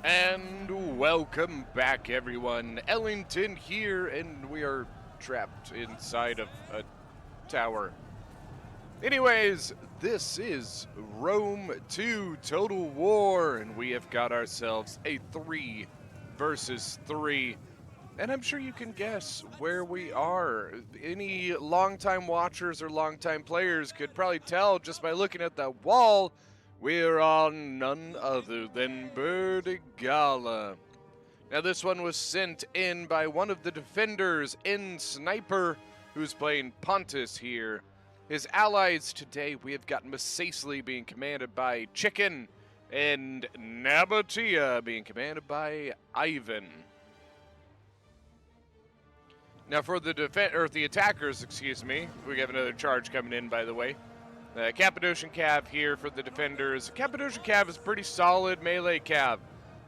And welcome back, everyone. Ellington here, and we are trapped inside of a tower. Anyways, this is Rome 2 Total War, and we have got ourselves a 3 versus 3. And I'm sure you can guess where we are. Any longtime watchers or longtime players could probably tell just by looking at the wall. We're on none other than Burdigala. Now, this one was sent in by one of the defenders in Sniper, who's playing Pontus here. His allies today, we have got Masacely being commanded by Chicken, and Nabatea being commanded by Ivan. Now, for the attackers, we have another charge coming in, by the way. Cappadocian Cav here for the defenders. Cappadocian Cav is pretty solid melee Cav.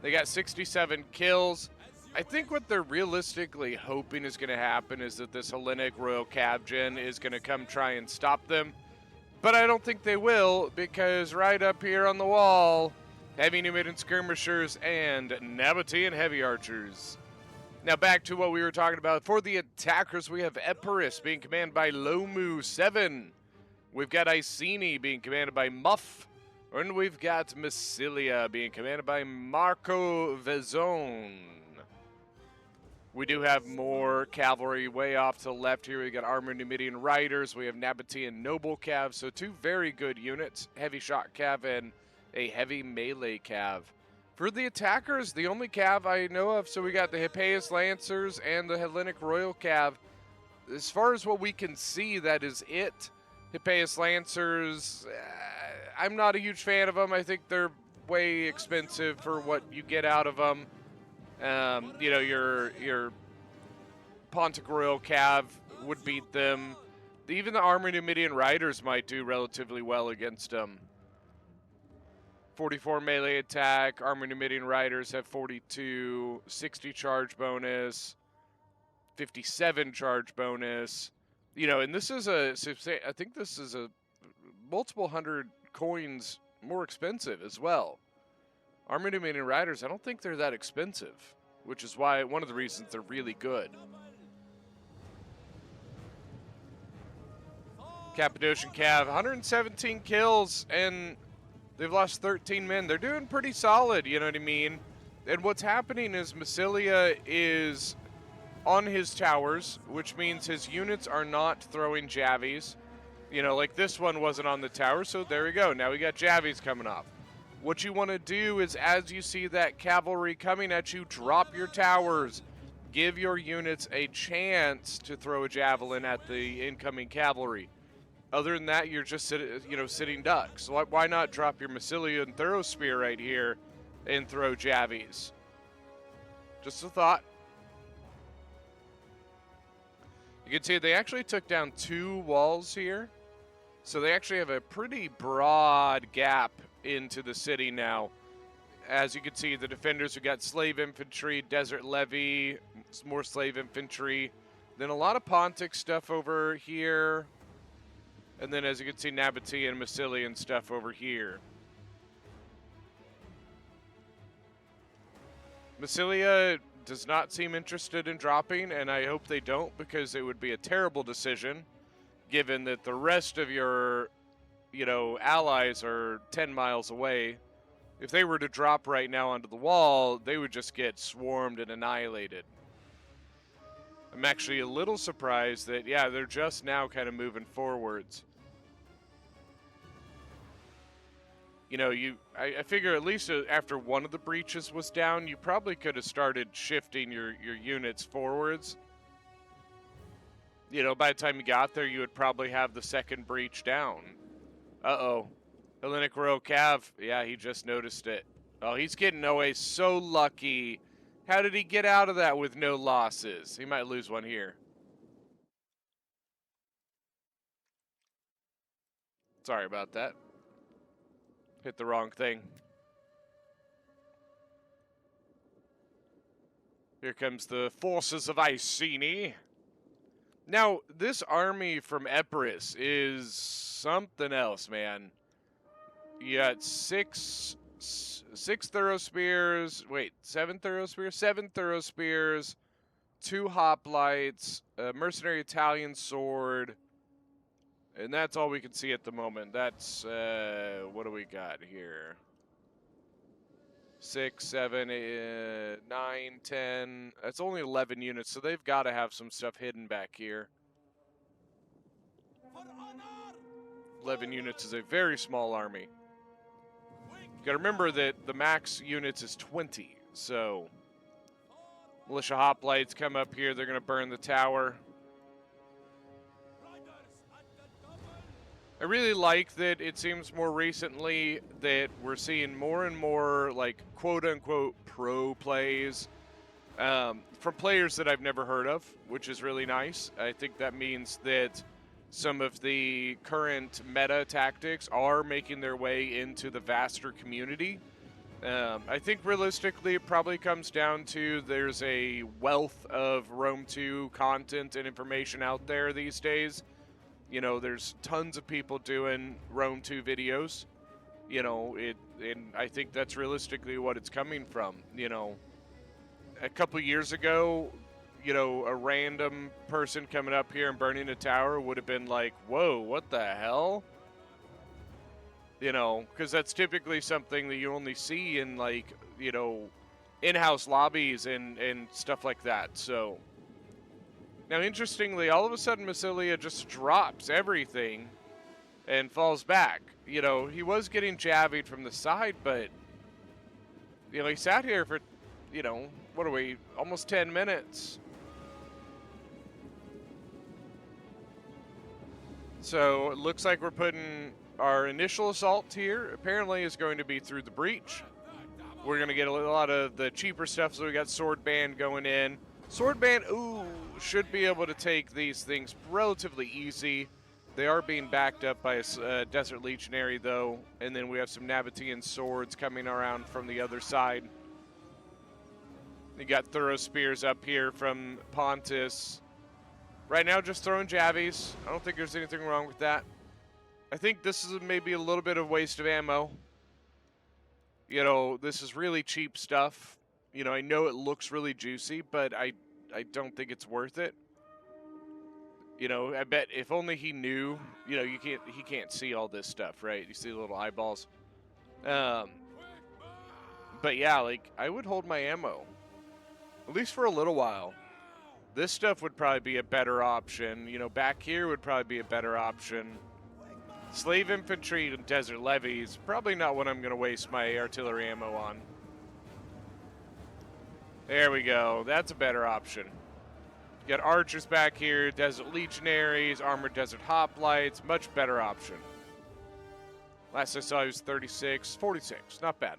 They got 67 kills. I think what they're realistically hoping is going to happen is that this Hellenic Royal Cav Gen is going to come try and stop them. But I don't think they will, because right up here on the wall, heavy Numidian skirmishers and Nabatean heavy archers. Now back to what we were talking about. For the attackers, we have Epirus being commanded by Lomu7. We've got Iceni being commanded by Muff. And we've got Massilia being commanded by Marco Vezone. We do have more cavalry way off to the left here. We've got armored Numidian riders. We have Nabatean noble cav. So two very good units. Heavy shot cav and a heavy melee cav. For the attackers, the only cav I know of, so we got the Hippeus Lancers and the Hellenic Royal Cav. As far as what we can see, that is it. Hippeus Lancers, I'm not a huge fan of them. I think they're way expensive for what you get out of them. Your Pontic Royal Cav would beat them. Even the armored Numidian Riders might do relatively well against them. 44 melee attack. Armored Numidian Riders have 42, 60 charge bonus, 57 charge bonus. And this is I think this is a multiple hundred coins more expensive as well. Armored Numidian Riders, I don't think they're that expensive, which is why one of the reasons they're really good. Cappadocian Cav, 117 kills, and they've lost 13 men. They're doing pretty solid, you know what I mean? And what's happening is Massilia is on his towers, which means his units are not throwing javies. Like this one wasn't on the tower, so there we go. Now we got javies coming off. What you want to do is, as you see that cavalry coming at you, drop your towers. Give your units a chance to throw a javelin at the incoming cavalry. Other than that, you're just sitting ducks. So why not drop your Massilia and Thorough Spear right here and throw javies? Just a thought. You can see they actually took down 2 walls here. So they actually have a pretty broad gap into the city now. As you can see, the defenders have got slave infantry, desert levy, more slave infantry. Then a lot of Pontic stuff over here. And then, as you can see, Nabatea and Massilian stuff over here. Massilia does not seem interested in dropping, and I hope they don't, because it would be a terrible decision, given that the rest of your, allies are 10 miles away. If they were to drop right now onto the wall, they would just get swarmed and annihilated. I'm actually a little surprised that, they're just now kind of moving forwards. I figure at least after one of the breaches was down, you probably could have started shifting your units forwards. By the time you got there, you would probably have the second breach down. Uh-oh. Hellenic Royal Cav. Yeah, he just noticed it. Oh, he's getting away so lucky. How did he get out of that with no losses? He might lose one here. Sorry about that. Hit the wrong thing. Here comes the forces of Iceni. Now, this army from Epirus is something else, man. You got 6 thorough spears. Wait, 7 thorough spears? 7 thorough spears, 2 hoplites, a mercenary Italian sword, and that's all we can see at the moment. That's, what do we got here? 6, 7, 8, 9, 10. That's only 11 units, so they've got to have some stuff hidden back here. 11 units is a very small army. You gotta remember that the max units is 20, so militia hoplites come up here, they're gonna burn the tower. I really like that it seems more recently that we're seeing more and more, like, quote-unquote pro plays from players that I've never heard of, which is really nice. I think that means that some of the current meta tactics are making their way into the vaster community. I think realistically it probably comes down to there's a wealth of Rome 2 content and information out there these days. You know, there's tons of people doing Rome 2 videos. You know, and I think that's realistically what it's coming from. You know, a couple years ago, you know, a random person coming up here and burning a tower would have been like, whoa, what the hell? You know, because that's typically something that you only see in, like, you know, in-house lobbies and stuff like that. So now, interestingly, all of a sudden Massilia just drops everything and falls back. You know, he was getting javied from the side, but, you know, he sat here for, you know, what are we, almost 10 minutes. So it looks like we're putting our initial assault here, apparently, is going to be through the breach. We're going to get a lot of the cheaper stuff, so we got Sword Band going in. Sword Band, ooh, should be able to take these things relatively easy. They are being backed up by a Desert Legionary, though, and then we have some Nabatean swords coming around from the other side. You got Thorough Spears up here from Pontus. Right now, just throwing javies. I don't think there's anything wrong with that. I think this is maybe a little bit of waste of ammo. You know, this is really cheap stuff. You know, I know it looks really juicy, but I don't think it's worth it. You know, I bet if only he knew, you know, he can't see all this stuff, right? You see the little eyeballs. But yeah, like, I would hold my ammo. At least for a little while. This stuff would probably be a better option. You know, back here would probably be a better option. Slave infantry and desert levies, probably not what I'm going to waste my artillery ammo on. There we go. That's a better option. You got archers back here, desert legionaries, armored desert hoplites. Much better option. Last I saw he was 36, 46. Not bad.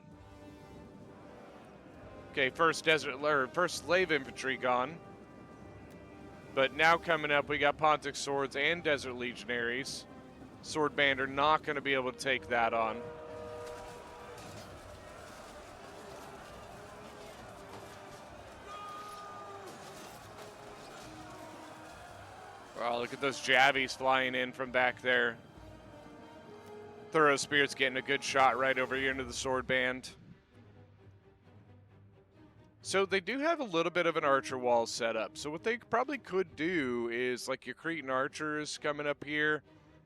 Okay, first slave infantry gone. But now coming up, we got Pontic swords and desert legionaries. Sword Band are not going to be able to take that on. Wow, look at those javies flying in from back there. Thorough Spear's getting a good shot right over here into the Sword Band. So they do have a little bit of an archer wall set up. So what they probably could do is, like, your Cretan archers coming up here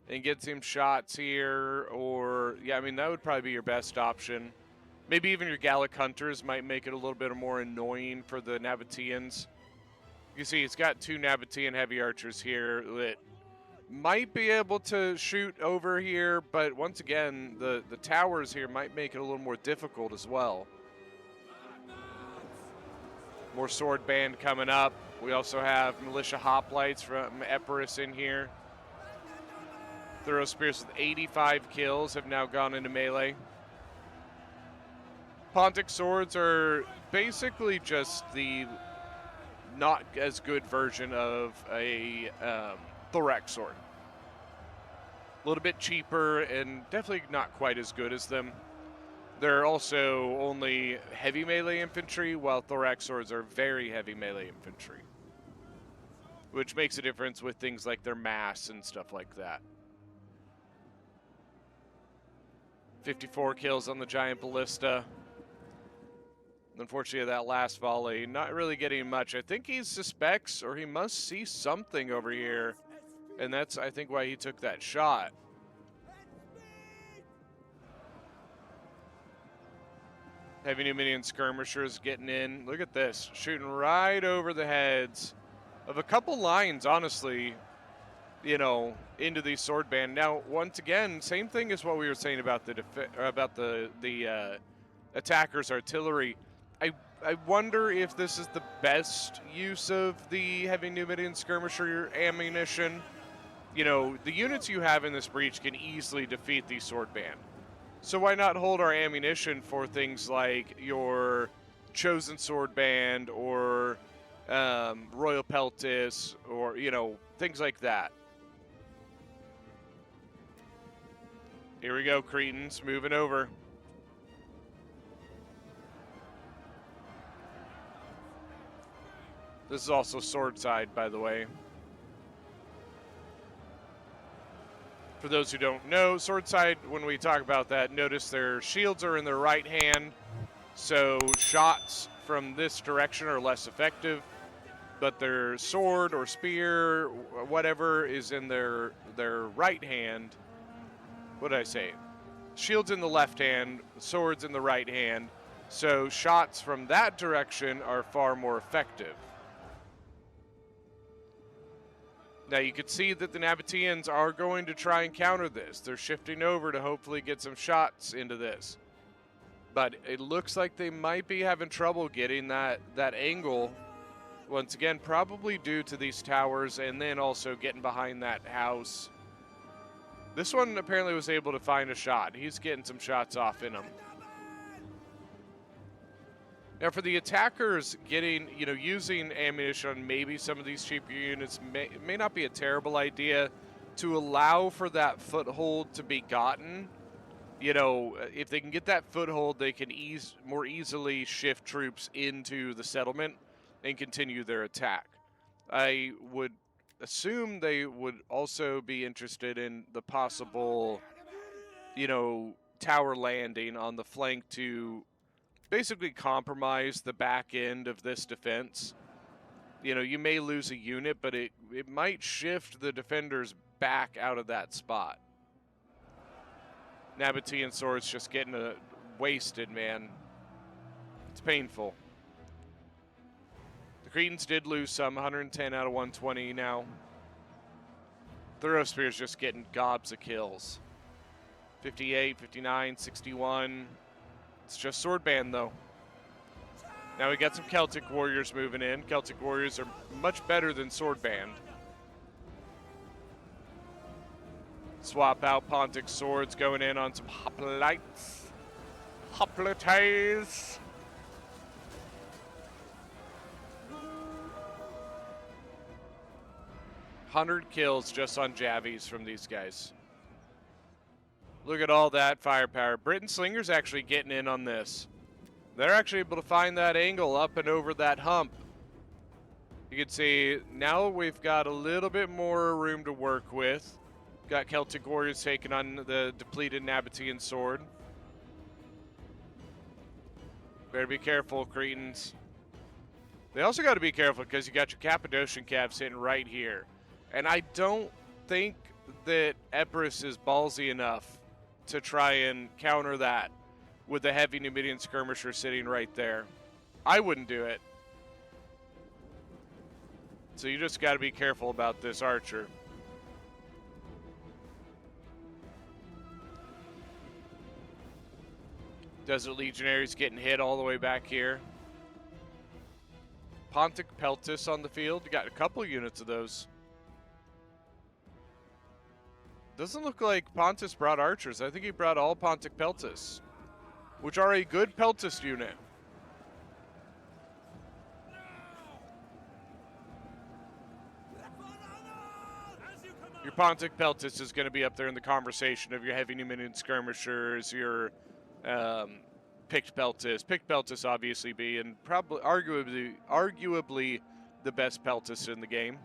and get some shots here, or, yeah, I mean, that would probably be your best option. Maybe even your Gallic hunters might make it a little bit more annoying for the Nabateans. You see, it's got 2 Nabatean heavy archers here that might be able to shoot over here, but once again, the towers here might make it a little more difficult as well. More Sword Band coming up. We also have militia hoplites from Epirus in here. Thorough Spears with 85 kills have now gone into melee. Pontic swords are basically just the not as good version of a thorax sword. A little bit cheaper and definitely not quite as good as them. They're also only heavy melee infantry, while thorax swords are very heavy melee infantry, which makes a difference with things like their mass and stuff like that. 54 kills on the giant ballista. Unfortunately, that last volley, not really getting much. I think he suspects, or he must see something over here, and that's, I think, why he took that shot. Heavy Numidian skirmishers getting in. Look at this, shooting right over the heads of a couple lines, honestly, you know, into the sword band. Now, once again, same thing as what we were saying about the attackers' artillery. I wonder if this is the best use of the Heavy Numidian skirmisher ammunition. You know, the units you have in this breach can easily defeat the sword band. So why not hold our ammunition for things like your Chosen Sword Band or Royal Peltis, or, you know, things like that. Here we go, Cretans moving over. This is also sword side, by the way. For those who don't know, sword side, when we talk about that, notice their shields are in their right hand, so shots from this direction are less effective, but their sword or spear, whatever, is in their right hand. What did I say? Shield's in the left hand, sword's in the right hand, so shots from that direction are far more effective. Now you can see that the Nabateans are going to try and counter this. They're shifting over to hopefully get some shots into this. But it looks like they might be having trouble getting that angle. Once again, probably due to these towers and then also getting behind that house. This one apparently was able to find a shot. He's getting some shots off in him. Now, for the attackers, getting, you know, using ammunition on maybe some of these cheaper units may not be a terrible idea to allow for that foothold to be gotten. You know, if they can get that foothold, they can more easily shift troops into the settlement and continue their attack. I would assume they would also be interested in the possible, you know, tower landing on the flank to basically compromise the back end of this defense. You know, you may lose a unit, but it might shift the defenders back out of that spot. Nabatean swords just getting wasted, man. It's painful. The Cretans did lose some, 110 out of 120 now. Thoroughspear's just getting gobs of kills. 58, 59, 61. It's just sword band, though. Now we got some Celtic warriors moving in. Celtic warriors are much better than sword band. Swap out Pontic swords, going in on some hoplites. Hoplites. $100 kills just on Javies from these guys. Look at all that firepower. Britain Slingers actually getting in on this. They're actually able to find that angle up and over that hump. You can see now we've got a little bit more room to work with. Got Celtic Warriors taking on the depleted Nabatean sword. Better be careful, Cretans. They also got to be careful because you got your Cappadocian Cavs sitting right here. And I don't think that Epirus is ballsy enough to try and counter that with the heavy Numidian skirmisher sitting right there. I wouldn't do it. So you just got to be careful about this archer. Desert Legionaries getting hit all the way back here. Pontic Peltis on the field. You got a couple units of those. Doesn't look like Pontus brought archers. I think he brought all Pontic Peltis, which are a good Peltis unit. Your Pontic Peltis is going to be up there in the conversation of your heavy Numidian skirmishers, your picked Peltis. Picked Peltis obviously being probably arguably the best Peltis in the game.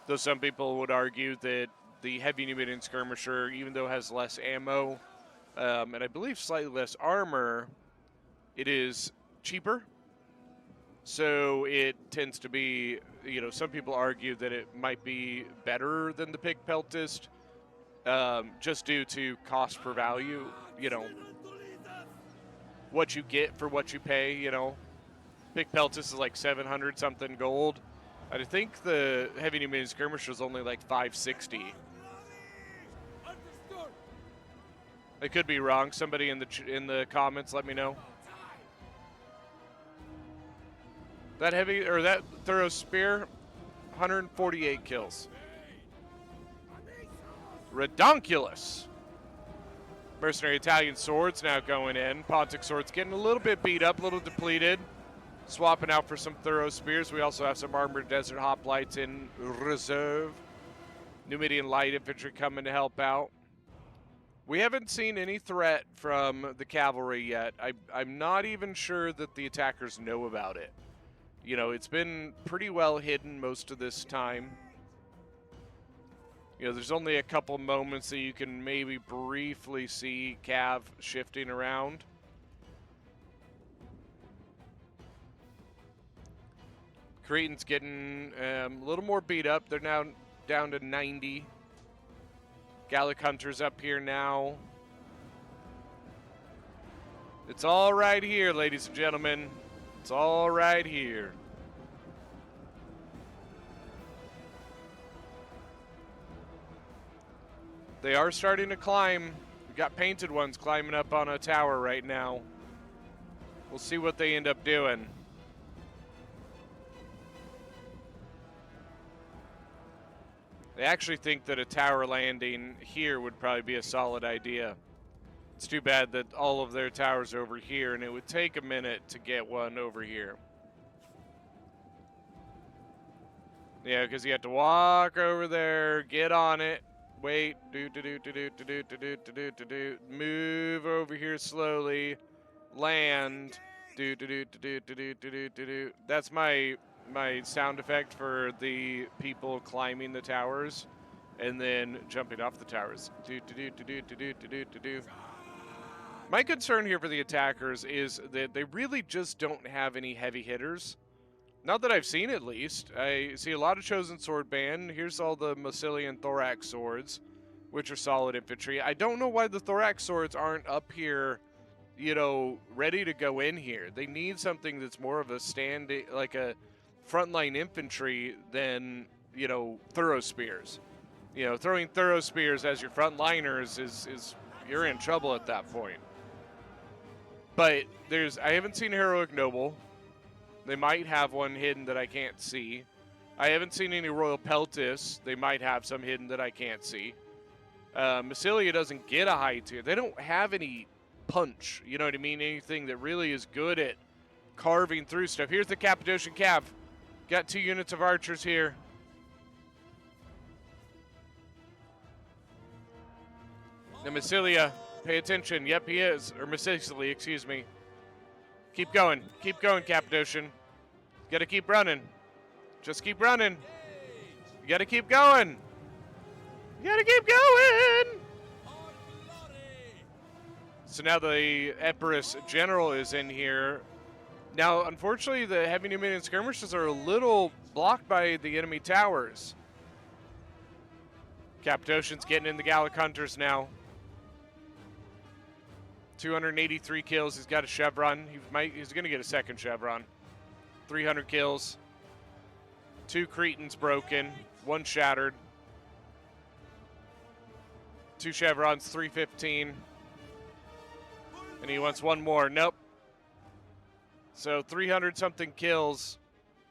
Though some people would argue that the heavy Numidian skirmisher, even though it has less ammo and I believe slightly less armor, it is cheaper. So it tends to be, you know, some people argue that it might be better than the Pick Peltist, just due to cost per value, you know, what you get for what you pay, you know. Pick Peltist is like 700 something gold. I think the heavy new mini skirmisher is only like 560. I could be wrong. Somebody in the comments, let me know. That heavy or that thorough spear, 148 kills. Redonkulous. Mercenary Italian swords now going in. Pontic swords getting a little bit beat up, a little depleted. Swapping out for some thorough spears. We also have some armored desert hoplites in reserve. Numidian light infantry coming to help out. We haven't seen any threat from the cavalry yet. I'm not even sure that the attackers know about it. You know, it's been pretty well hidden most of this time. You know, there's only a couple moments that you can maybe briefly see Cav shifting around. Cretan's getting a little more beat up. They're now down to 90. Gallic Hunter's up here now. It's all right here, ladies and gentlemen. It's all right here. They are starting to climb. We've got painted ones climbing up on a tower right now. We'll see what they end up doing. They actually think that a tower landing here would probably be a solid idea. It's too bad that all of their towers are over here, and it would take a minute to get one over here. Yeah, because you have to walk over there, get on it, wait, move over here slowly, land, That's my sound effect for the people climbing the towers and then jumping off the towers. My concern here for the attackers is that they really just don't have any heavy hitters. Not that I've seen, at least. I see a lot of Chosen Sword Band. Here's all the Massilian Thorax swords, which are solid infantry. I don't know why the Thorax swords aren't up here, you know, ready to go in here. They need something that's more of a standing, like a frontline infantry than, you know, thorough spears. You know, throwing thorough spears as your frontliners is you're in trouble at that point. But I haven't seen a Heroic Noble. They might have one hidden that I can't see. I haven't seen any Royal Peltis. They might have some hidden that I can't see. Massilia doesn't get a high tier. They don't have any punch, you know what I mean? Anything that really is good at carving through stuff. Here's the Cappadocian Cav. Got 2 units of archers here. The Massilia, pay attention. Yep, he is. Or Massilia, excuse me. Keep going. Keep going, Cappadocian. You gotta keep running. Just keep running. You gotta keep going. You gotta keep going. So now the Epirus General is in here. Now, unfortunately, the heavy Numidian skirmishers are a little blocked by the enemy towers. Cappadocian's getting in the Gallic Hunters now. 283 kills. He's got a chevron. He's going to get a second chevron. 300 kills. 2 Cretans broken. 1 shattered. 2 chevrons. 315. And he wants 1 more. Nope. So 300 something kills.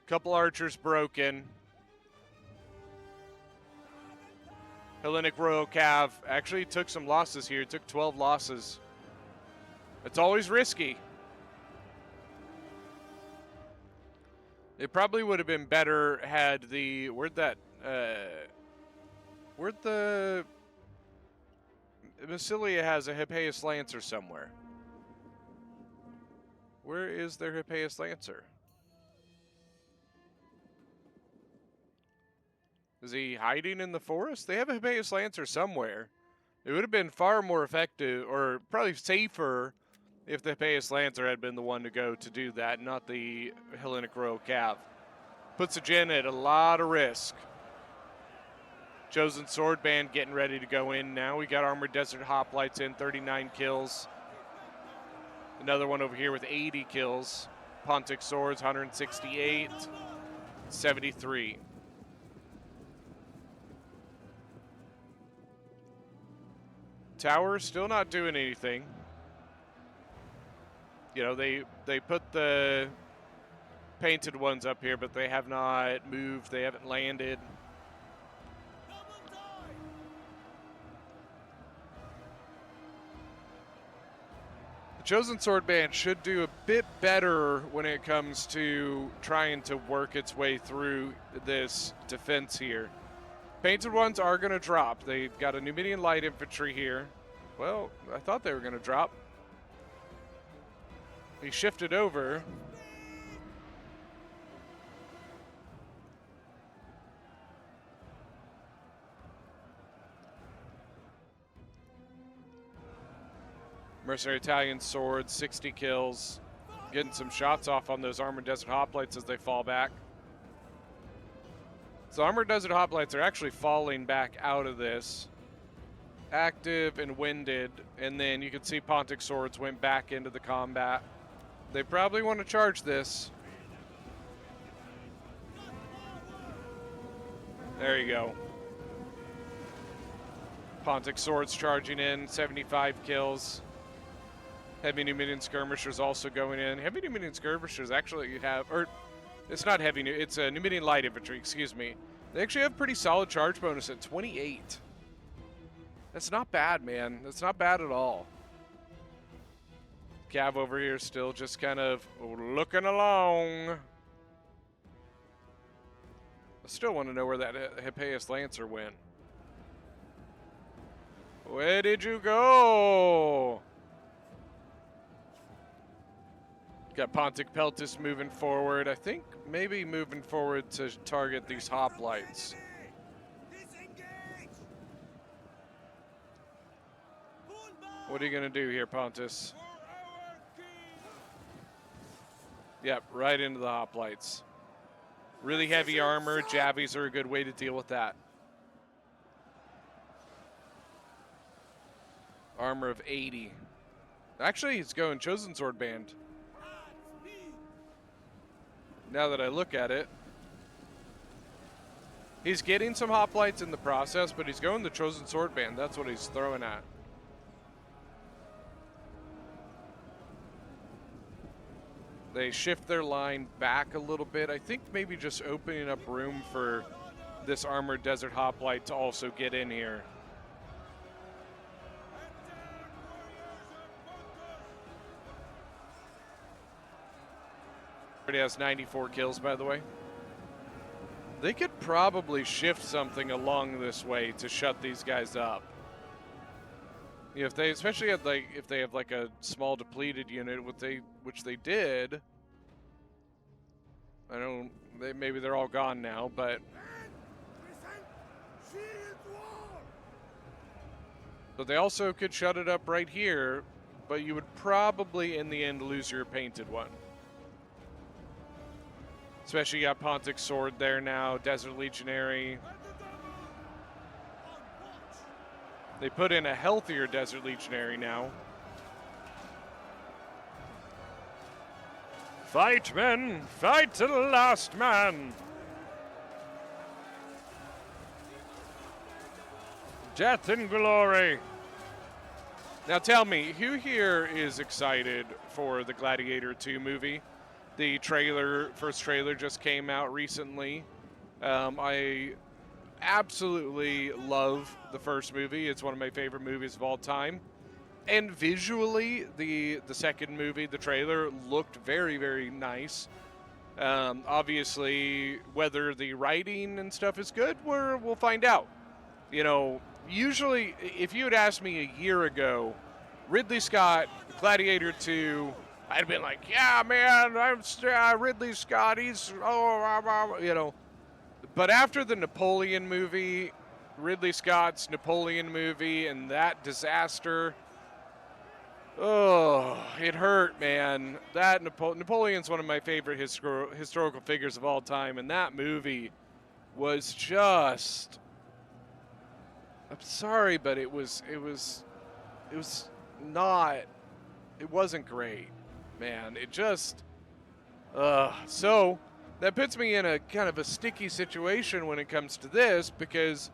Couple archers broken. Hellenic Royal Cav actually took some losses here. Took 12 losses. It's always risky. It probably would have been better had the Massilia has a Hippeus Lancer somewhere. Where is their Hippeus Lancer? Is he hiding in the forest? They have a Hippeus Lancer somewhere. It would have been far more effective, or probably safer, if the Hippeus Lancer had been the one to go to do that, not the Hellenic Royal Cav. Puts the Jin at a lot of risk. Chosen Sword Band getting ready to go in now. We got Armored Desert Hoplites in, 39 kills. Another one over here with 80 kills. Pontic Swords, 168, 73. Tower still not doing anything. You know, they put the painted ones up here, but they have not moved. They haven't landed. The Chosen Sword Band should do a bit better when it comes to trying to work its way through this defense here. Painted ones are going to drop. They've got a Numidian light infantry here. Well, I thought they were going to drop. He shifted over. Mercenary Italian Sword, 60 kills. Getting some shots off on those Armored Desert Hoplites as they fall back. So Armored Desert Hoplites are actually falling back out of this. Active and winded, and then you can see Pontic Swords went back into the combat. They probably want to charge this. There you go. Pontic Swords charging in, 75 kills. Heavy Numidian Skirmishers also going in. Heavy Numidian Skirmishers actually have, or it's not heavy, it's a Numidian light infantry, excuse me. They actually have pretty solid charge bonus at 28. That's not bad, man. That's not bad at all. Cav over here still just kind of looking along. I still want to know where that Hippeus Lancer went. Where did you go? Got Pontic Peltis moving forward. I think maybe moving forward to target these hoplites. What are you going to do here, Pontus? Yep, right into the hoplites. Really heavy armor. Javies are a good way to deal with that. Armor of 80. Actually, he's going Chosen Sword Band. Now that I look at it. He's getting some hoplites in the process, but he's going the Chosen Sword Band. That's what he's throwing at. They shift their line back a little bit. I think maybe just opening up room for this Armored Desert Hoplite to also get in here. Already has 94 kills, by the way. They could probably shift something along this way to shut these guys up. You know, if they, especially have like, if they have like a small depleted unit, which they did. I don't. Maybe they're all gone now, but they also could shut it up right here. But you would probably, in the end, lose your painted one. Especially you got Pontic Sword there now, Desert Legionary. They put in a healthier Desert Legionary now. Fight, men! Fight to the last man! Death and glory! Now tell me, who here is excited for the Gladiator 2 movie? The trailer, first trailer just came out recently. I absolutely love the first movie. It's one of my favorite movies of all time. And visually, the second movie, the trailer, looked very, very nice. Obviously, whether the writing and stuff is good, we'll find out. You know, usually, if you had asked me a year ago, Ridley Scott, Gladiator 2, I'd have been like, yeah, man, I'm Ridley Scott, he's, you know. But after the Napoleon movie, Ridley Scott's Napoleon movie, and that disaster, Oh, it hurt, man. That Napoleon's one of my favorite historical figures of all time, and that movie was just. I'm sorry, but it was not. It wasn't great, man. It just. So that puts me in a kind of a sticky situation when it comes to this because,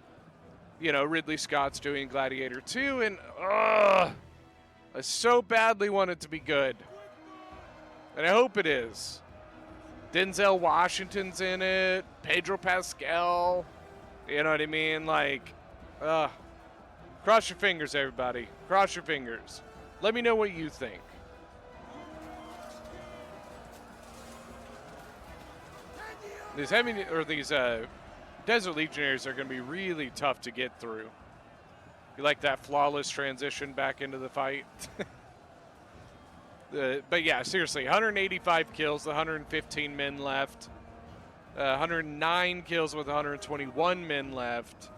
Ridley Scott's doing Gladiator 2, and I so badly want it to be good. And I hope it is. Denzel Washington's in it, Pedro Pascal. You know what I mean? Like, cross your fingers, everybody. Cross your fingers. Let me know what you think. These Desert Legionaries are going to be really tough to get through. You like that flawless transition back into the fight? But yeah, seriously, 185 kills, 115 men left. 109 kills with 121 men left.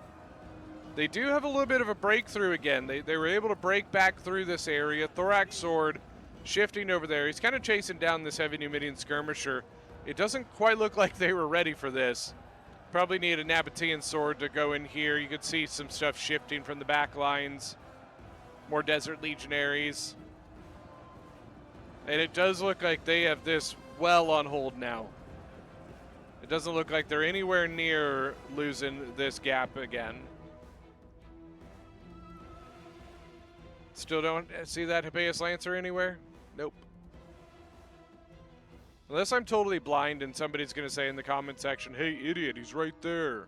They do have a little bit of a breakthrough again. They were able to break back through this area. Thorax Sword shifting over there. He's kind of chasing down this heavy Numidian skirmisher. It doesn't quite look like they were ready for this. Probably need a Nabatean sword to go in here. You could see some stuff shifting from the back lines. More Desert Legionaries. And it does look like they have this well on hold now. It doesn't look like they're anywhere near losing this gap again. Still don't see that Hippeus Lancer anywhere? Nope. Unless I'm totally blind and somebody's going to say in the comment section, hey, idiot, he's right there.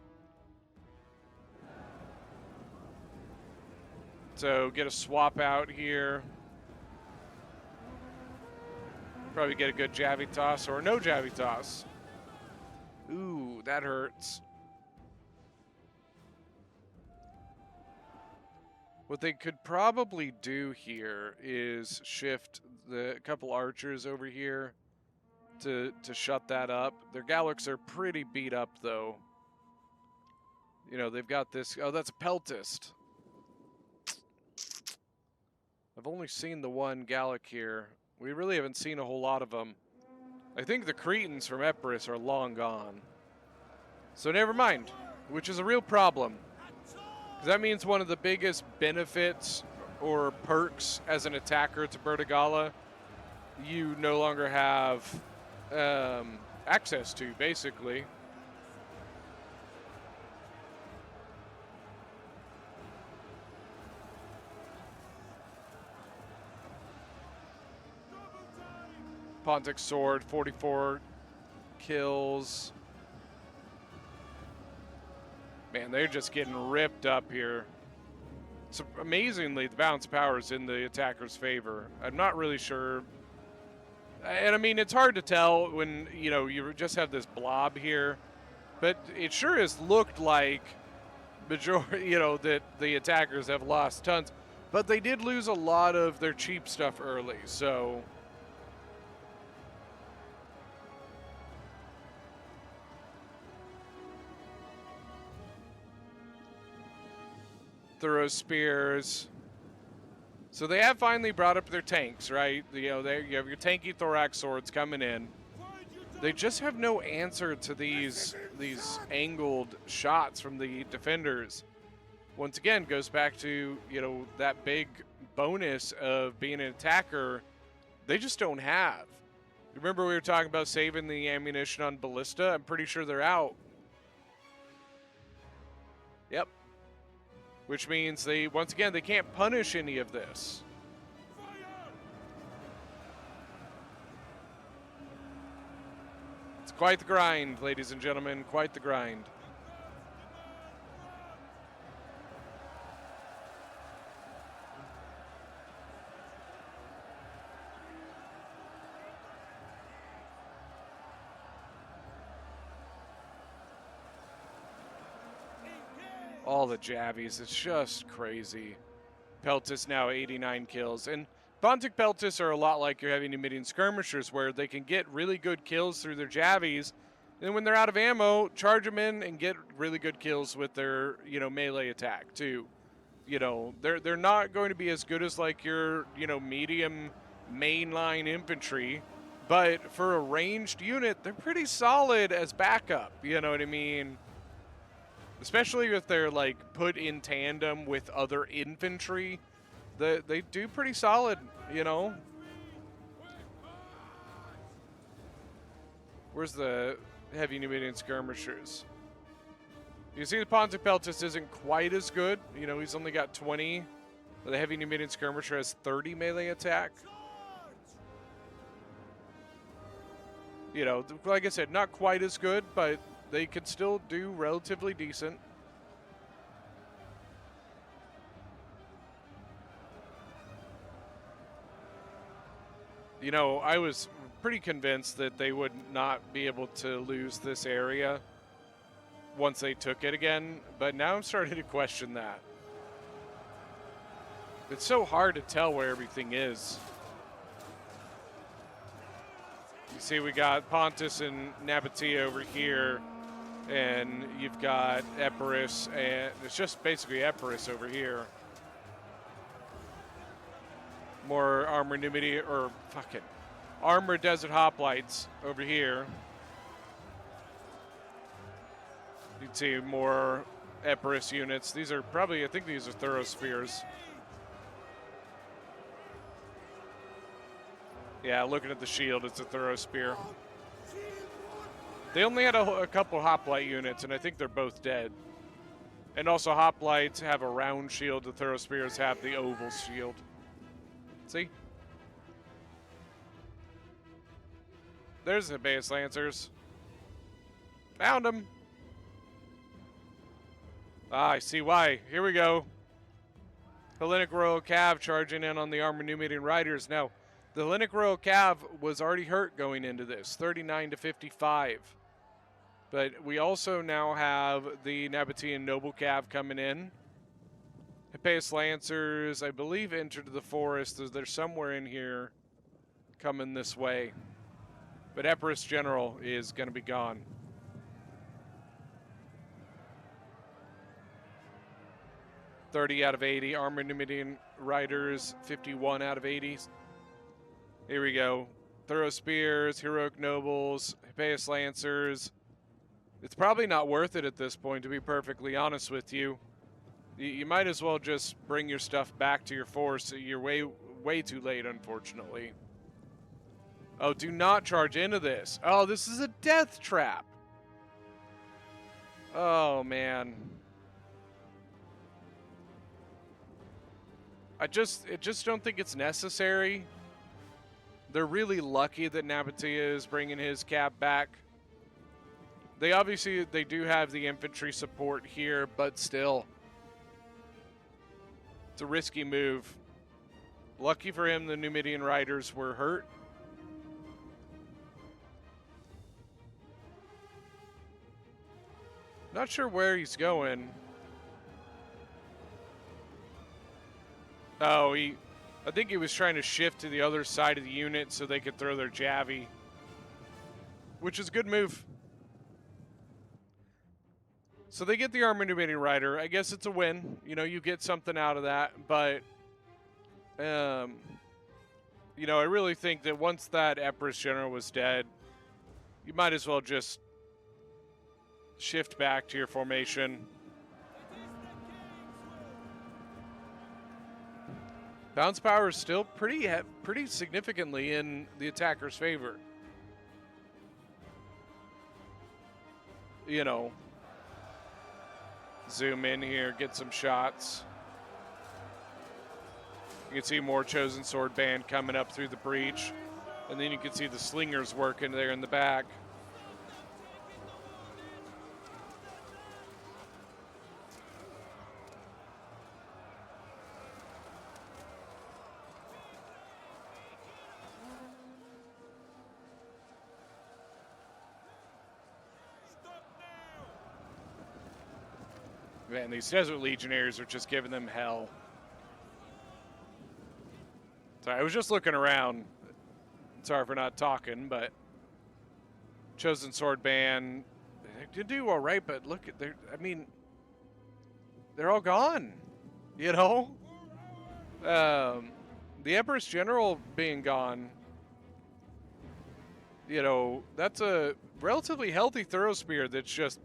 So get a swap out here. Probably get a good Javitas or no Javitas. Ooh, that hurts. What they could probably do here is shift the couple archers over here to shut that up. Their Gallics are pretty beat up, though. They've got this. Oh, that's a Peltist. I've only seen the one Gallic here. We really haven't seen a whole lot of them. I think the Cretans from Epirus are long gone. So never mind, which is a real problem. Because that means one of the biggest benefits or perks as an attacker to Bertigala, you no longer have access to, basically. Pontic Sword, 44 kills. Man, they're just getting ripped up here. So amazingly, the balance of power is in the attacker's favor. I'm not really sure. And I mean, it's hard to tell when, you just have this blob here. But it sure has looked like, that the attackers have lost tons. But they did lose a lot of their cheap stuff early, so... Thorough spears. So they have finally brought up their tanks, right? You have your tanky thorax swords coming in. They just have no answer to these angled shots from the defenders. Once again, goes back to, that big bonus of being an attacker they just don't have. Remember we were talking about saving the ammunition on Ballista? I'm pretty sure they're out. Yep. Which means once again, they can't punish any of this. It's quite the grind, ladies and gentlemen, quite the grind. All the Javies, it's just crazy. Peltis now 89 kills. And Pontic Peltis are a lot like your heavy Numidian skirmishers where they can get really good kills through their Javies. And when they're out of ammo, charge them in and get really good kills with their, melee attack too. You know, they're not going to be as good as like your, you know, medium mainline infantry, but for a ranged unit, they're pretty solid as backup. You know what I mean? Especially if they're like put in tandem with other infantry, they do pretty solid, you know. Where's the heavy Numidian skirmishers? You see the Ponticipeltis isn't quite as good. You know, he's only got 20. The heavy Numidian skirmisher has 30 melee attack. You know, like I said, not quite as good, but they could still do relatively decent. You know, I was pretty convinced that they would not be able to lose this area once they took it again, but now I'm starting to question that. It's so hard to tell where everything is. You see, we got Pontus and Nabatea over here, and you've got Epirus, and it's just basically Epirus over here. More armor Numidia, or fucking armor desert hoplites over here. You can see more Epirus units. These are probably, I think these are Thorospheres. Yeah, looking at the shield, it's a Thorospear. They only had a couple hoplite units, and I think they're both dead. And also, hoplites have a round shield. The Thorospears have the oval shield. See? There's the base Lancers. Found them. Ah, I see why. Here we go. Hellenic Royal Cav charging in on the Armored Numidian Riders. Now, the Hellenic Royal Cav was already hurt going into this, 39 to 55. But we also now have the Nabatean Noble Cav coming in. Hippeus Lancers, I believe, entered the forest. They're somewhere in here coming this way. But Epirus General is going to be gone. $30 out of 80. Armored Numidian Riders, 51 out of 80. Here we go. Thorospears, Heroic Nobles, Hippeus Lancers. It's probably not worth it at this point, to be perfectly honest with you. You might as well just bring your stuff back to your force. You're way too late, unfortunately. Oh, do not charge into this. Oh, this is a death trap. Oh, man. I just don't think it's necessary. They're really lucky that Nabatea is bringing his cab back. They do have the infantry support here, but still. It's a risky move. Lucky for him, the Numidian Riders were hurt. Not sure where he's going. Oh, I think he was trying to shift to the other side of the unit so they could throw their Javi. Which is a good move. So they get the Armored Numidian Rider. I guess it's a win. You know, you get something out of that. But, you know, I really think that once that Epirus General was dead, you might as well just shift back to your formation. Bounce power is still pretty significantly in the attacker's favor. You know, zoom in here, get some shots. You can see more Chosen Sword Band coming up through the breach. And then you can see the slingers working there in the back. Man, these Desert Legionnaires are just giving them hell. Sorry, I was just looking around. Sorry for not talking, but Chosen Sword Band, they do all right, but look at I mean, they're all gone. You know? The Empress General being gone, you know, that's a relatively healthy Thorough Spear that's just...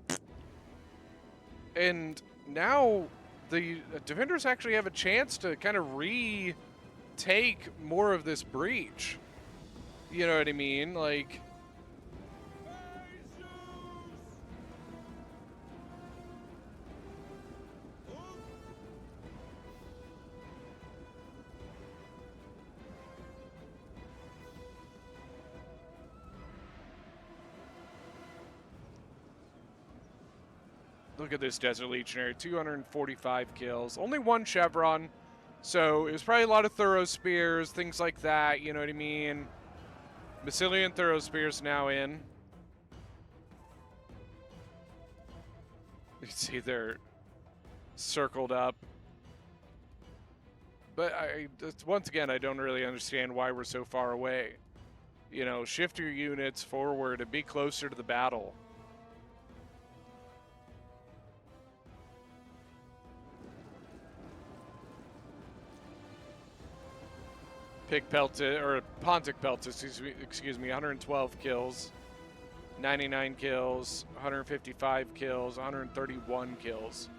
And now the defenders actually have a chance to kind of retake more of this breach. You know what I mean? Like... Look at this Desert Legionary, 245 kills. Only one Chevron, so it was probably a lot of Thorough Spears, things like that, you know what I mean? Massilian Thorough Spears now in. You can see they're circled up. But once again, I don't really understand why we're so far away. You know, shift your units forward and be closer to the battle. Pig Pelted, or Pontic Pelted, excuse me, 112 kills, 99 kills, 155 kills, 131 kills.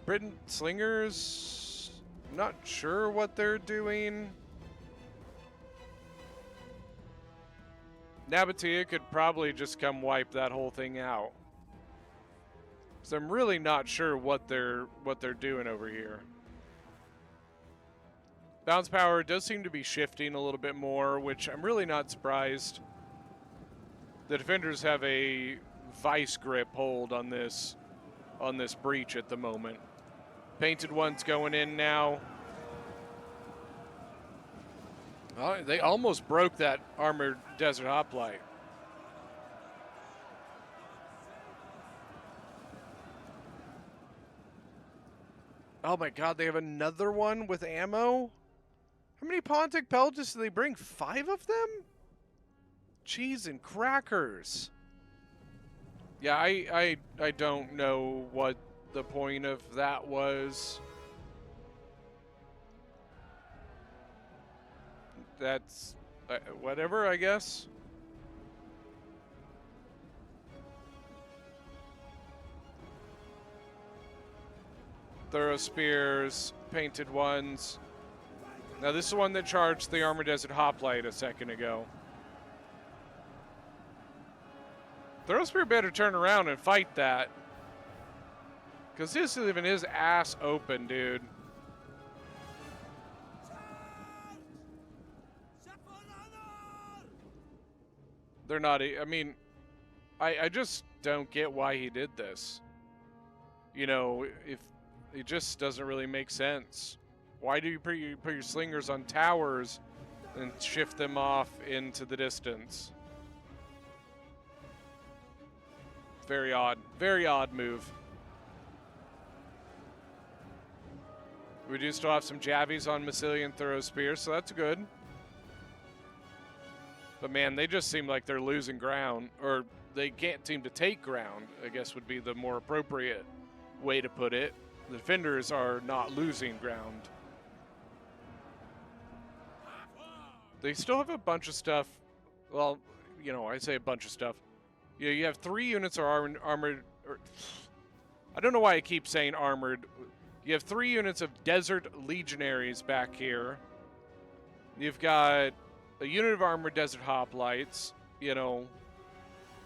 Britain Slingers, not sure what they're doing. Nabatea could probably just come wipe that whole thing out. So I'm really not sure what they're doing over here. Bounce power does seem to be shifting a little bit more, which I'm really not surprised. The defenders have a vice grip hold on this breach at the moment. Painted One's going in now. Oh, they almost broke that armored desert hoplite. Oh my god, they have another one with ammo? How many Pontic Peltas do they bring? 5 of them? Cheese and crackers. Yeah, I don't know what the point of that was. That's whatever, I guess. Thorough Spears, Painted Ones. Now this is the one that charged the Armored Desert Hoplite a second ago. Thorough Spear better turn around and fight that. Because this is leaving his ass open, dude. They're not, I mean, I just don't get why he did this. You know, if it just doesn't really make sense. Why do you put your slingers on towers and shift them off into the distance? Very odd move. We do still have some Javies on Massilian Thorough Spear, so that's good. But man, they just seem like they're losing ground, or they can't seem to take ground, I guess would be the more appropriate way to put it. The defenders are not losing ground. They still have a bunch of stuff. Well, you know, I say a bunch of stuff. You have 3 units are armored. I don't know why I keep saying armored. You have 3 units of Desert Legionaries back here. You've got a unit of armored Desert Hoplites. You know,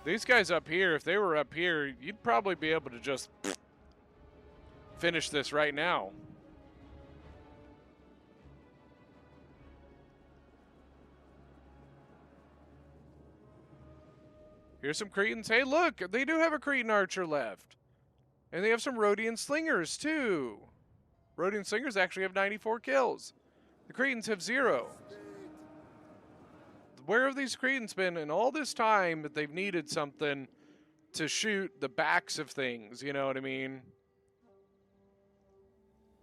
these guys up here, if they were up here, you'd probably be able to just finish this right now. Here's some Cretans. Hey, look, they do have a Cretan archer left. And they have some Rhodian slingers, too. Rhodian slingers actually have 94 kills. The Cretans have 0. Where have these Cretans been in all this time that they've needed something to shoot the backs of things? You know what I mean?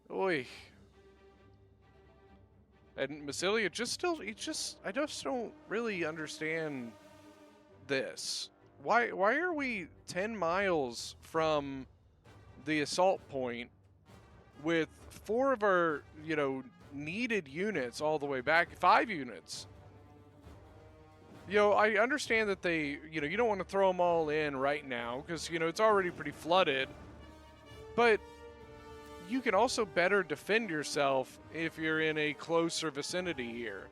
Oy. And Massilia I just don't really understand this. Why are we 10 miles from the assault point with 4 of our, needed units all the way back, 5 units. I understand that they, you don't want to throw them all in right now because, it's already pretty flooded. But you can also better defend yourself if you're in a closer vicinity here.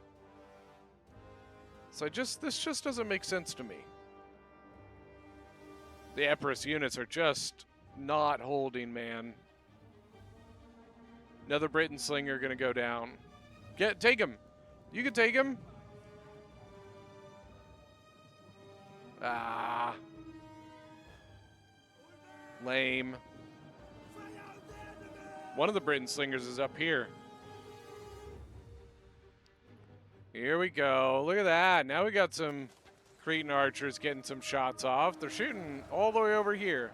So this just doesn't make sense to me. The Epirus units are just not holding, man. Another Britain Slinger gonna go down. Take him. You can take him. Ah. Lame. One of the Britain Slingers is up here. Here we go. Look at that. Now we got some Cretan archers getting some shots off. They're shooting all the way over here.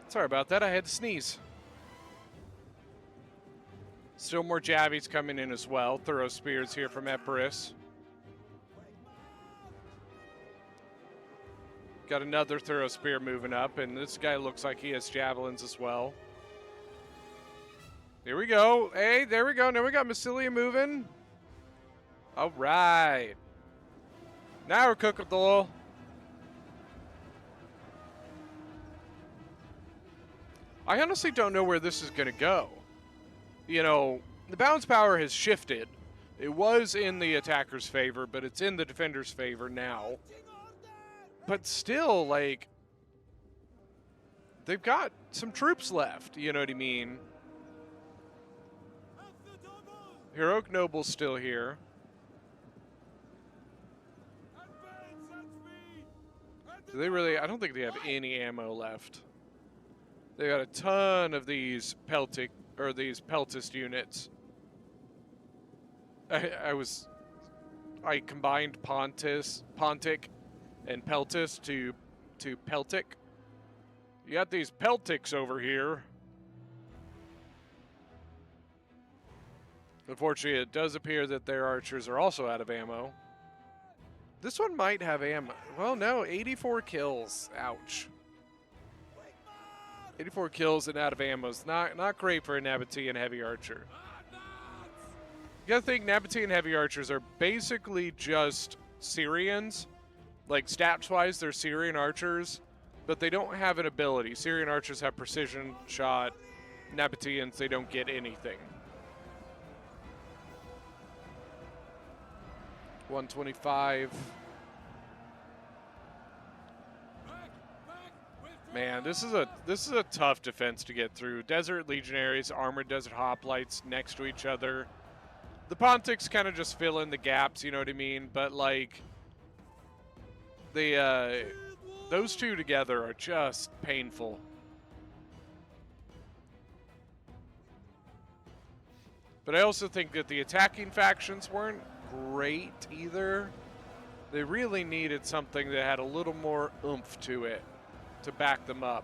Sorry about that. I had to sneeze. Still more Javies coming in as well. Thorough Spears here from Epirus. Got another Thorough Spear moving up, and this guy looks like he has Javelins as well. Here we go. Hey, there we go. Now we got Massilia moving. All right. Now we're cooking the oil. I honestly don't know where this is going to go. The balance power has shifted. It was in the attacker's favor, but it's in the defender's favor now. But still, like, they've got some troops left, you know what I mean? Heroic Noble's still here. Do they really? I don't think they have any ammo left. They got a ton of these Peltist units. I combined Pontic and Peltist to Peltic. You got these Peltics over here. Unfortunately, it does appear that their archers are also out of ammo. This one might have ammo. Well, no, 84 kills. Ouch. 84 kills and out of ammo is not great for a Nabatean heavy archer. You gotta think Nabatean heavy archers are basically just Syrians. Like, stats-wise, they're Syrian archers, but they don't have an ability. Syrian archers have precision shot. Nabateans, they don't get anything. 125. Man, this is a tough defense to get through. Desert Legionaries, Armored Desert Hoplites next to each other. The Pontics kind of just fill in the gaps, you know what I mean? But, like, those two together are just painful. But I also think that the attacking factions weren't great either. They really needed something that had a little more oomph to it to back them up.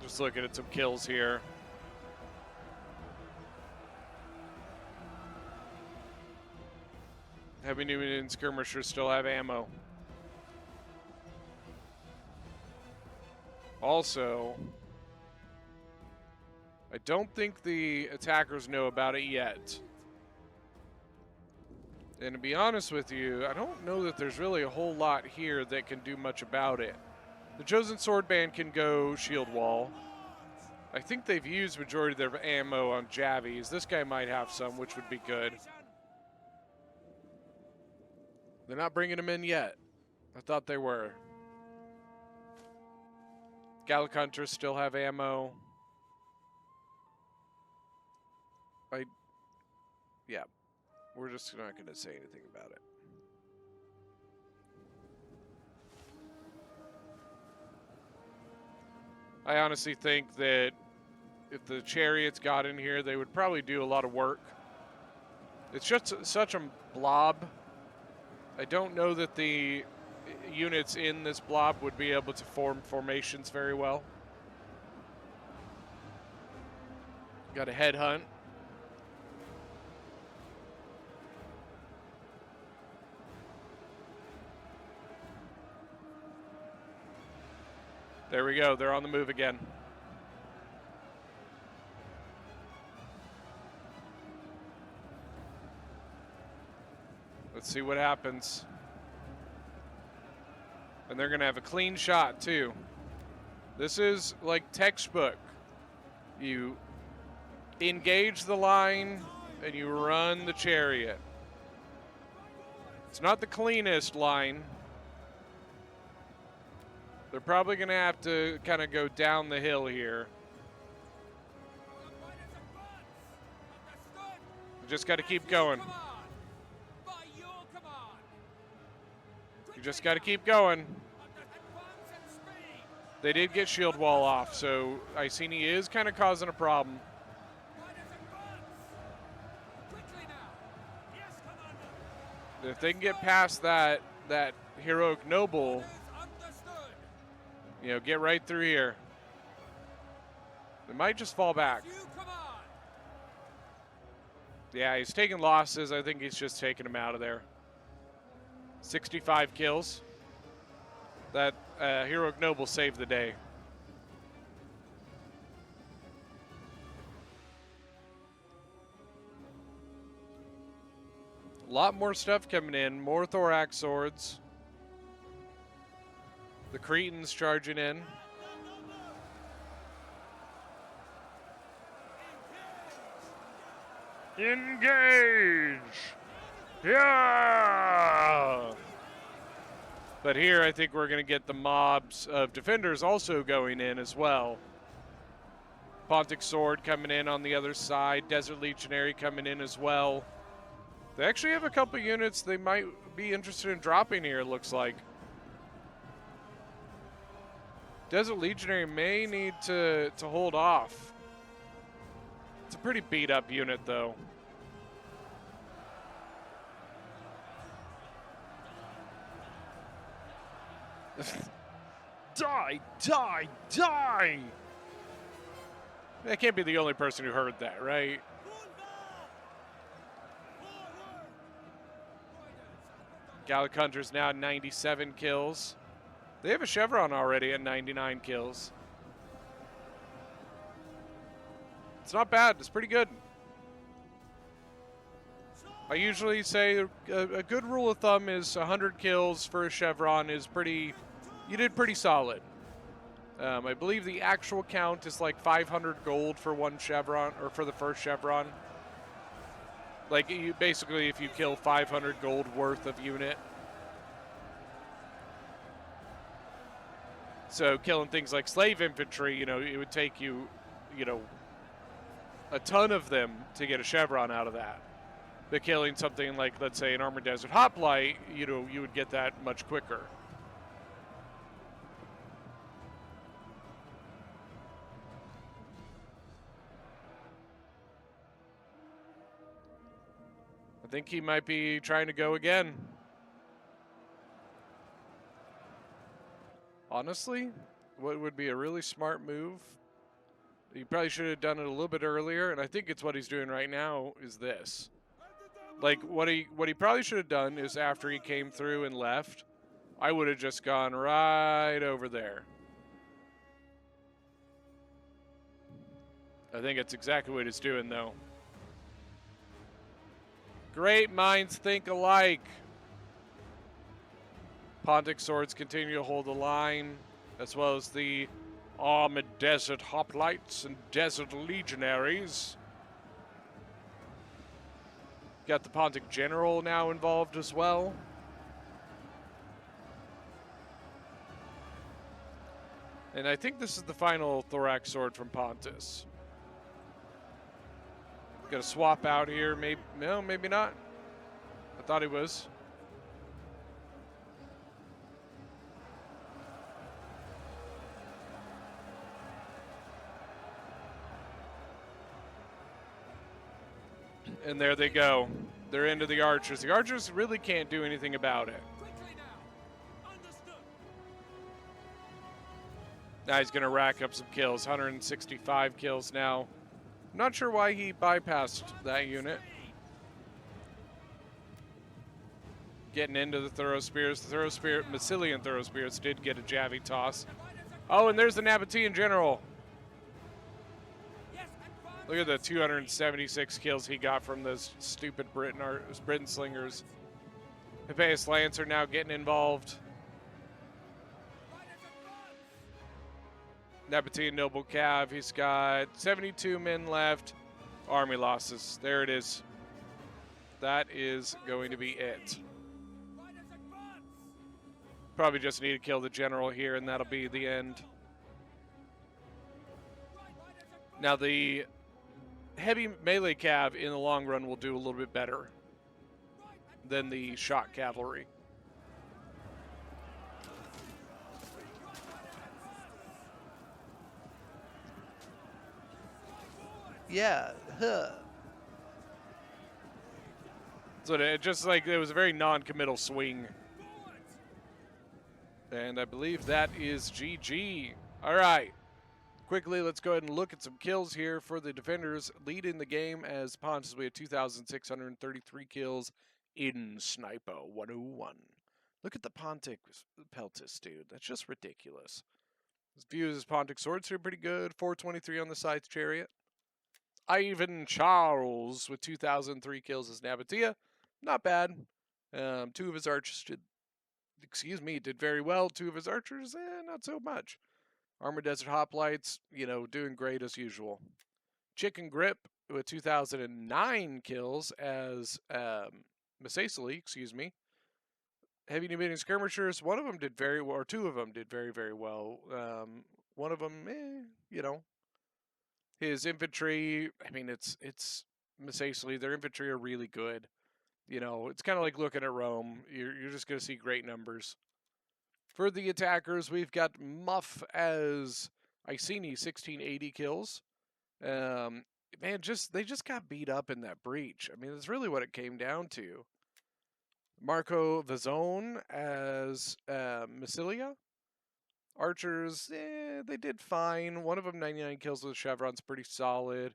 Just looking at some kills here. Heavy Numidian skirmishers still have ammo. Also, I don't think the attackers know about it yet. And to be honest with you, I don't know that there's really a whole lot here that can do much about it. The Chosen Sword Band can go shield wall. I think they've used majority of their ammo on Javies. This guy might have some, which would be good. They're not bringing them in yet. I thought they were. Gallic Hunters still have ammo. Yeah. We're just not going to say anything about it. I honestly think that if the chariots got in here, they would probably do a lot of work. It's just such a blob. I don't know that the units in this blob would be able to form formations very well. Got a headhunt. There we go. They're on the move again. Let's see what happens. And they're going to have a clean shot, too. This is like textbook. You engage the line and you run the chariot. It's not the cleanest line. They're probably going to have to kind of go down the hill here. You just got to keep going. You just got to keep going. They did get shield wall off, so Iceni is kind of causing a problem. If they can get past that heroic noble, you know, get right through here. They might just fall back. Yeah, he's taking losses. I think he's just taking them out of there. 65 kills. That heroic noble saved the day. A lot more stuff coming in. More thorax swords. The Cretans charging in. Engage! Yeah! But here I think we're going to get the mobs of defenders also going in as well. Pontic Sword coming in on the other side. Desert Legionary coming in as well. They actually have a couple units they might be interested in dropping here, it looks like. Desert Legionary may need to hold off. It's a pretty beat up unit though. Die, die, die! I can't be the only person who heard that, right? Gallic Hunter's now at 97 kills. They have a Chevron already at 99 kills. It's not bad. It's pretty good. I usually say a good rule of thumb is 100 kills for a Chevron is pretty, you did pretty solid. I believe the actual count is like 500 gold for one Chevron, or for the first Chevron. Like, you basically, if you kill 500 gold worth of unit. So killing things like slave infantry, you know, it would take you, you know, a ton of them to get a Chevron out of that. But killing something like, let's say, an Armored Desert Hoplite, you know, you would get that much quicker. I think he might be trying to go again. Honestly, what would be a really smart move? He probably should have done it a little bit earlier, and I think it's what he's doing right now is this. Like, what he probably should have done is after he came through and left, I would have just gone right over there. I think it's exactly what he's doing, though. Great minds think alike. Pontic Swords continue to hold the line, as well as the Armored Desert Hoplites and Desert Legionaries. Got the Pontic General now involved as well. And I think this is the final Thorax Sword from Pontus. Gonna swap out here, maybe, no, maybe not. I thought he was. And there they go. They're into the archers. The archers really can't do anything about it. Now he's going to rack up some kills. 165 kills now Not sure why he bypassed that unit. Getting into the Thorough Spears. The Thorough Spear, Massilian Thorough Spears did get a Javi toss. Oh, and there's the Nabatean General. Look at the 276 kills he got from those stupid Britain slingers. Hippeus Lancer now getting involved. Nabatean Noble Cav, he's got 72 men left. Army losses. There it is. That is going to be it. Probably just need to kill the general here, and that'll be the end. Now, the heavy melee cav in the long run will do a little bit better than the shot cavalry. Yeah, So it just like it was a very non-committal swing. And I believe that is GG. All right. Quickly, let's go ahead and look at some kills here for the defenders leading the game as Pontus. We had 2,633 kills in Sniper 101. Look at the Pontic Peltis, dude. That's just ridiculous. His views as Pontic Swords are pretty good. 423 on the Scythe Chariot. Ivan Charles with 2,003 kills as Nabatea. Not bad. Two of his archers did very well. Two of his archers, not so much. Armor Desert Hoplites, doing great as usual. Chicken Grip with 2,009 kills as Masacely, Heavy Numidian Skirmishers, one of them did very well, or two of them did very, very well. One of them, His infantry, it's Masacely. Their infantry are really good. It's kind of like looking at Rome. You're just going to see great numbers. For the attackers, we've got Muff as Iceni, 1680 kills. They just got beat up in that breach. That's really what it came down to. Marco Vazone as Massilia. Archers, they did fine. One of them 99 kills with Chevron's pretty solid.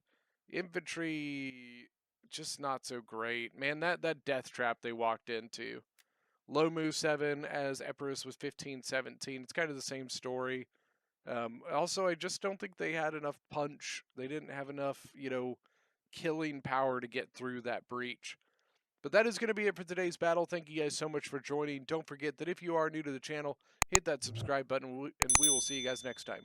Infantry, just not so great. Man, that death trap they walked into. Lomu 7 as Epirus was 1517. It's kind of the same story. Also, I just don't think they had enough punch. They didn't have enough, killing power to get through that breach. But that is going to be it for today's battle. Thank you guys so much for joining. Don't forget that if you are new to the channel, hit that subscribe button, and we will see you guys next time.